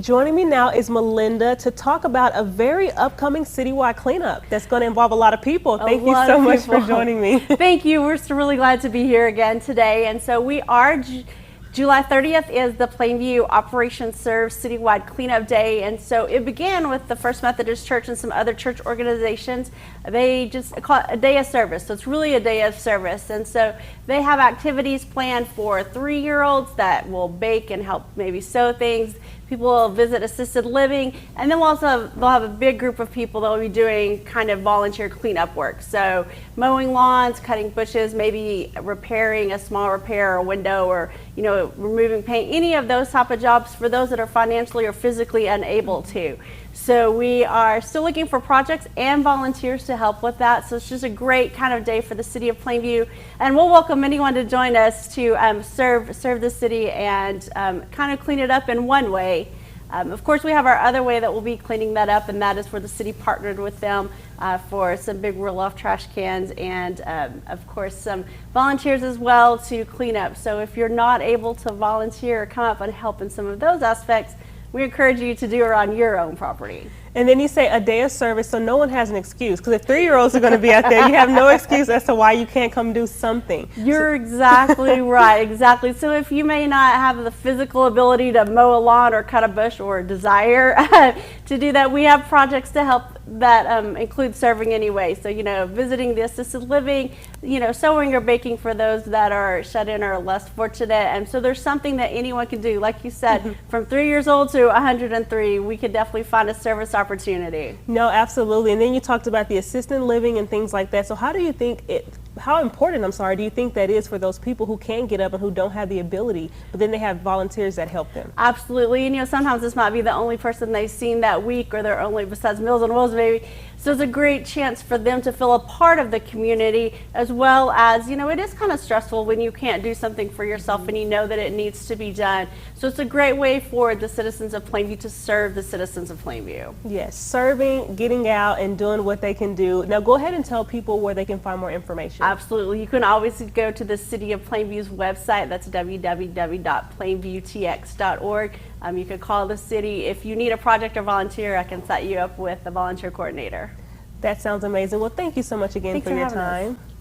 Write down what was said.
Joining me now is Melinda to talk about a very upcoming citywide cleanup that's going to involve a lot of people. Thank you so much for joining me. Thank you. We're so really glad to be here again today. And so we are July 30th is the Plainview Operation Serve Citywide Cleanup Day, and so it began with the First Methodist Church and some other church organizations. They just call it a day of service, so it's really a day of service. And so they have activities planned for 3-year-olds that will bake and help maybe sew things. People will visit assisted living, and then they'll have a big group of people that will be doing kind of volunteer cleanup work. So mowing lawns, cutting bushes, maybe repairing a small repair or window, or removing paint, any of those type of jobs for those that are financially or physically unable to. So we are still looking for projects and volunteers to help with that. So it's just a great kind of day for the city of Plainview, and we'll welcome anyone to join us to serve the city and kind of clean it up in one way. Of course, we have our other way that we'll be cleaning that up, and that is where the city partnered with them for some big roll-off trash cans and, of course, some volunteers as well to clean up. So if you're not able to volunteer or come up and help in some of those aspects, we encourage you to do it on your own property. And then you say a day of service, so no one has an excuse. Because if 3-year-olds are going to be out there, you have no excuse as to why you can't come do something. You're exactly right, exactly. So if you may not have the physical ability to mow a lawn or cut a bush or desire to do that, we have projects to help that include serving anyway. So, visiting the assisted living, sewing or baking for those that are shut in or less fortunate. And so there's something that anyone can do. Like you said, from 3 years old to 103, we could definitely find a service opportunity. No, absolutely. And then you talked about the assisted living and things like that. So how important do you think that is for those people who can't get up and who don't have the ability, but then they have volunteers that help them? Absolutely. And sometimes this might be the only person they've seen that week, or they're only, besides Meals on Wheels maybe. So it's a great chance for them to feel a part of the community, as well as, it is kind of stressful when you can't do something for yourself and you know that it needs to be done. So it's a great way for the citizens of Plainview to serve the citizens of Plainview. Yes, serving, getting out, and doing what they can do. Now go ahead and tell people where they can find more information. Absolutely. You can always go to the City of Plainview's website. That's www.plainviewtx.org. You can call the city. If you need a project or volunteer, I can set you up with a volunteer coordinator. That sounds amazing. Well, thank you so much again for your time.